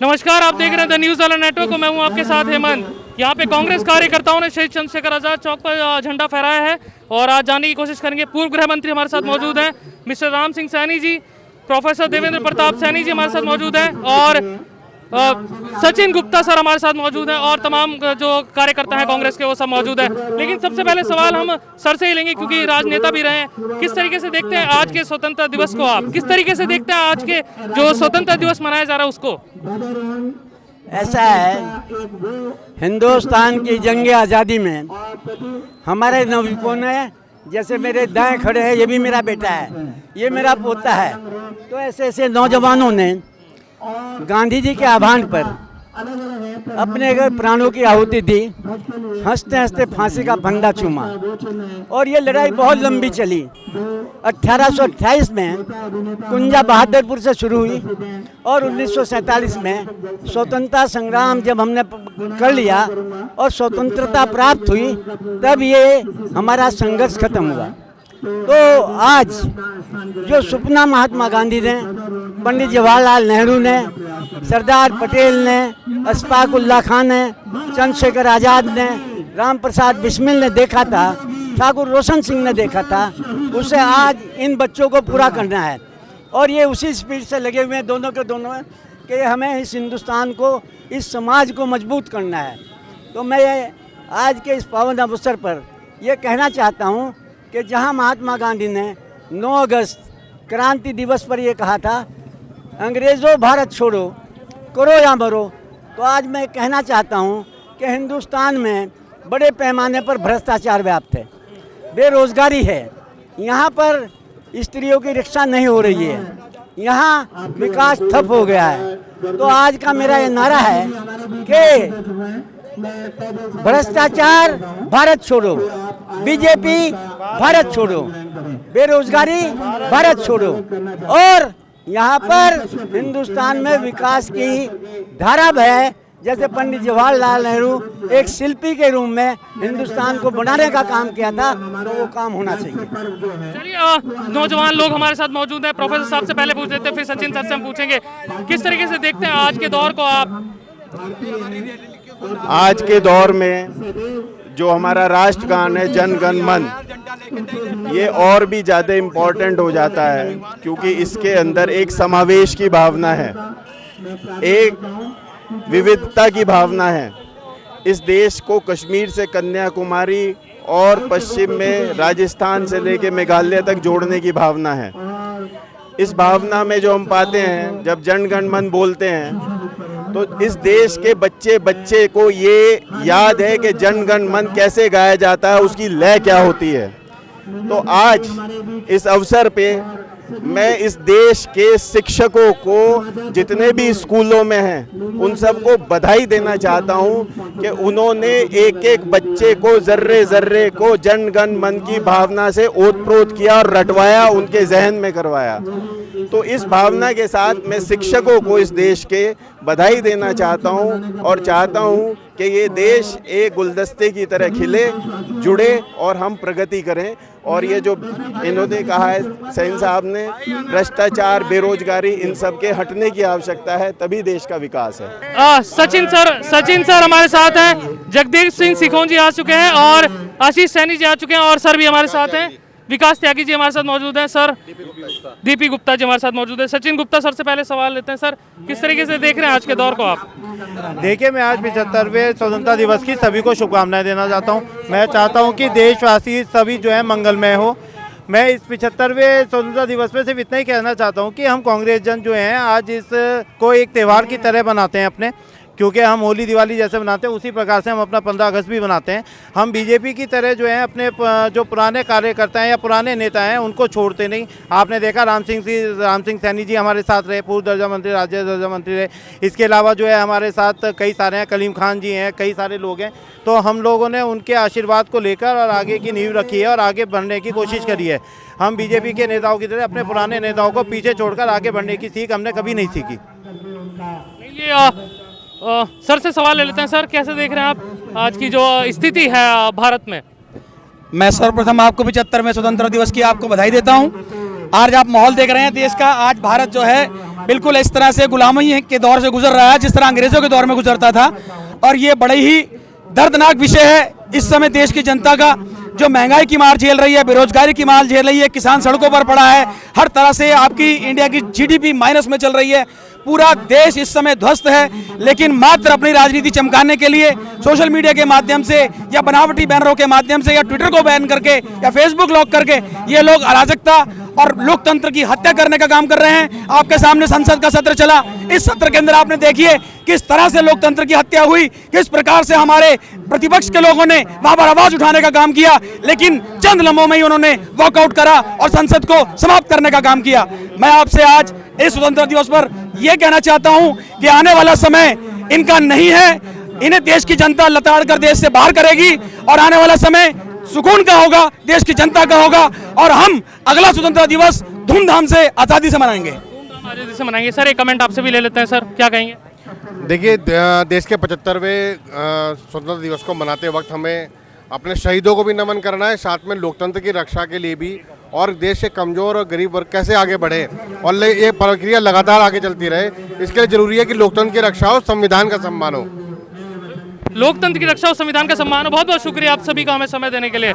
नमस्कार, आप देख रहे हैं द न्यूज़ वाला नेटवर्क। मैं हूं आपके साथ हेमंत। यहाँ पे कांग्रेस कार्यकर्ताओं ने शहीद चंद्रशेखर आजाद चौक पर झंडा फहराया है और आज जाने की कोशिश करेंगे। पूर्व गृह मंत्री हमारे साथ मौजूद हैं, मिस्टर राम सिंह सैनी जी, प्रोफेसर देवेंद्र प्रताप सैनी जी हमारे साथ मौजूद हैं और सचिन गुप्ता सर हमारे साथ मौजूद हैं और तमाम जो कार्यकर्ता हैं कांग्रेस के वो सब मौजूद हैं। लेकिन सबसे पहले सवाल हम सर से ही लेंगे क्योंकि राजनेता भी रहे हैं। किस तरीके से देखते हैं आज के स्वतंत्रता दिवस को? आप किस तरीके से देखते हैं आज के जो स्वतंत्रता दिवस मनाया जा रहा है उसको? ऐसा है, हिंदुस्तान की जंग आज़ादी में हमारे नवयुवकों ने, जैसे मेरे दाएं खड़े हैं, ये भी मेरा बेटा है, ये मेरा पोता है, तो ऐसे ऐसे नौजवानों ने गांधी जी के आह्वान पर अपने अगर प्राणों की आहुति दी, हंसते हंसते फांसी का फंदा चूमा। और ये लड़ाई बहुत लंबी चली। 1828 में कुंजा बहादुरपुर से शुरू हुई और 1947 में स्वतंत्रता संग्राम जब हमने कर लिया और स्वतंत्रता प्राप्त हुई, तब ये हमारा संघर्ष खत्म हुआ। तो आज जो सपना महात्मा गांधी ने, पंडित जवाहरलाल नेहरू ने, सरदार पटेल ने, अशफाक उल्लाह खान ने, चंद्रशेखर आज़ाद ने, राम प्रसाद बिस्मिल ने देखा था, ठाकुर रोशन सिंह ने देखा था, उसे आज इन बच्चों को पूरा करना है। और ये उसी स्पीड से लगे हुए हैं दोनों के दोनों कि हमें इस हिंदुस्तान को, इस समाज को मजबूत करना है। तो मैं आज के इस पावन अवसर पर यह कहना चाहता हूँ कि जहाँ महात्मा गांधी ने 9 अगस्त क्रांति दिवस पर यह कहा था, अंग्रेज़ों भारत छोड़ो, करो या मरो, तो आज मैं कहना चाहता हूँ कि हिंदुस्तान में बड़े पैमाने पर भ्रष्टाचार व्याप्त है, बेरोजगारी है, यहाँ पर स्त्रियों की रक्षा नहीं हो रही है, यहाँ विकास ठप हो गया है। तो आज का मेरा ये नारा है कि भ्रष्टाचार भारत छोड़ो, बीजेपी भारत छोड़ो, बेरोजगारी भारत छोड़ो, और यहाँ पर हिंदुस्तान में विकास की धारा है। जैसे पंडित जवाहरलाल नेहरू एक शिल्पी के रूप में हिंदुस्तान को बनाने का काम किया था, तो वो काम होना चाहिए। चलिए, नौजवान लोग हमारे साथ मौजूद हैं। प्रोफेसर साहब से पहले पूछ लेते हैं, फिर सचिन सर से हम पूछेंगे। किस तरीके से देखते हैं आज के दौर को आप? आज के दौर में जो हमारा राष्ट्रगान है जन गण मन, ये और भी ज़्यादा इम्पोर्टेंट हो जाता है क्योंकि इसके अंदर एक समावेश की भावना है, एक विविधता की भावना है। इस देश को कश्मीर से कन्याकुमारी और पश्चिम में राजस्थान से लेकर मेघालय तक जोड़ने की भावना है। इस भावना में जो हम पाते हैं, जब जन गण मन बोलते हैं, तो इस देश के बच्चे बच्चे को ये याद है कि जन गण मन कैसे गाया जाता है, उसकी लय क्या होती है। तो आज इस अवसर पे मैं इस देश के शिक्षकों को, जितने भी स्कूलों में हैं, उन सबको बधाई देना चाहता हूं कि उन्होंने एक एक बच्चे को जर्रे जर्रे को जन गण मन की भावना से ओतप्रोत किया और रटवाया, उनके जहन में करवाया। तो इस भावना के साथ मैं शिक्षकों को इस देश के बधाई देना चाहता हूं और चाहता हूं कि ये देश एक गुलदस्ते की तरह खिले, जुड़े और हम प्रगति करें। और ये जो इन्होंने कहा है सैन साहब ने, भ्रष्टाचार, बेरोजगारी, इन सब के हटने की आवश्यकता है, तभी देश का विकास है। सचिन सर हमारे साथ हैं, जगदीश सिंह सिखोन जी आ चुके हैं और आशीष सैनी जी आ चुके हैं और सर भी हमारे साथ हैं, विकास त्यागी जी हमारे साथ मौजूद हैं, सर डीपी गुप्ता जी हमारे साथ मौजूद है। सचिन गुप्ता सर से पहले सवाल लेते हैं। सर, किस तरीके से देख रहे हैं आज के दौर को आप? देखिए, मैं आज 75वें स्वतंत्रता दिवस की सभी को शुभकामनाएं देना चाहता हूं। मैं चाहता हूं कि देशवासी सभी जो है मंगलमय हो। मैं इस 75वें स्वतंत्रता दिवस में सिर्फ इतना ही कहना चाहता हूं कि हम कांग्रेस जन जो हैं आज इसको एक त्यौहार की तरह बनाते हैं अपने, क्योंकि हम होली दिवाली जैसे बनाते हैं उसी प्रकार से हम अपना 15 अगस्त भी बनाते हैं। हम बीजेपी की तरह जो है अपने जो पुराने कार्यकर्ता हैं या पुराने नेता हैं उनको छोड़ते नहीं। आपने देखा राम सिंह सैनी जी हमारे साथ रहे, पूर्व दर्जा मंत्री, राज्य दर्जा मंत्री रहे। इसके अलावा जो है हमारे साथ कई सारे हैं, कलीम खान जी हैं, कई सारे लोग हैं। तो हम लोगों ने उनके आशीर्वाद को लेकर और आगे की नींव रखी है और आगे बढ़ने की कोशिश करी है। हम बीजेपी के नेताओं की तरह अपने पुराने नेताओं को पीछे छोड़कर आगे बढ़ने की सीख हमने कभी नहीं सीखी। सर से सवाल ले लेते हैं। सर, कैसे देख रहे हैं आप आज की जो स्थिति है भारत में? मैं सर्वप्रथम आपको 75वें स्वतंत्रता दिवस की आपको बधाई देता हूं। आज आप माहौल देख रहे हैं देश का। आज भारत जो है बिल्कुल इस तरह से गुलामी के दौर से गुजर रहा है जिस तरह अंग्रेजों के दौर में गुजरता था। और ये बड़े ही दर्दनाक विषय है इस समय देश की जनता का, जो महंगाई की मार झेल रही है, बेरोजगारी की मार झेल रही है, किसान सड़कों पर पड़ा है, हर तरह से आपकी इंडिया की जीडीपी माइनस में चल रही है, पूरा देश इस समय ध्वस्त है। लेकिन मात्र अपनी राजनीति चमकाने के लिए सोशल मीडिया के माध्यम से या बनावटी बैनरों के माध्यम से या ट्विटर को बैन करके या फेसबुक लॉक करके ये लोग अराजकता और लोकतंत्र की हत्या करने का काम कर रहे हैं। आपके सामने संसद का सत्र चला, इस सत्र के अंदर आपने देखिए किस तरह से लोकतंत्र की हत्या हुई, किस प्रकार से हमारे प्रतिपक्ष के लोगों ने वहां पर आवाज उठाने का काम किया, लेकिन चंद लम्हों में ही उन्होंने वॉकआउट करा और संसद को समाप्त करने का काम किया। मैं आपसे आज इस स्वतंत्रता दिवस पर यह कहना चाहता हूं कि आने वाला समय इनका नहीं है, इन्हें देश की जनता लताड़ कर देश से बाहर करेगी और आने वाला समय सुकून का होगा, देश की जनता का होगा और हम अगला स्वतंत्रता दिवस धूमधाम से आज़ादी से मनाएंगे। आज़ादी से मनाएंगे। सर एक कमेंट आपसे भी ले लेते हैं, सर क्या कहेंगे? देखिए, देश के 75वें स्वतंत्रता दिवस को मनाते वक्त हमें अपने शहीदों को भी नमन करना है, साथ में लोकतंत्र की रक्षा के लिए भी, और देश के कमज़ोर और गरीब वर्ग कैसे आगे बढ़े और ये प्रक्रिया लगातार आगे चलती रहे, इसके लिए ज़रूरी है कि लोकतंत्र की रक्षा हो, संविधान का सम्मान हो। लोकतंत्र की रक्षा और संविधान का सम्मान हो। बहुत बहुत शुक्रिया आप सभी का हमें समय देने के लिए।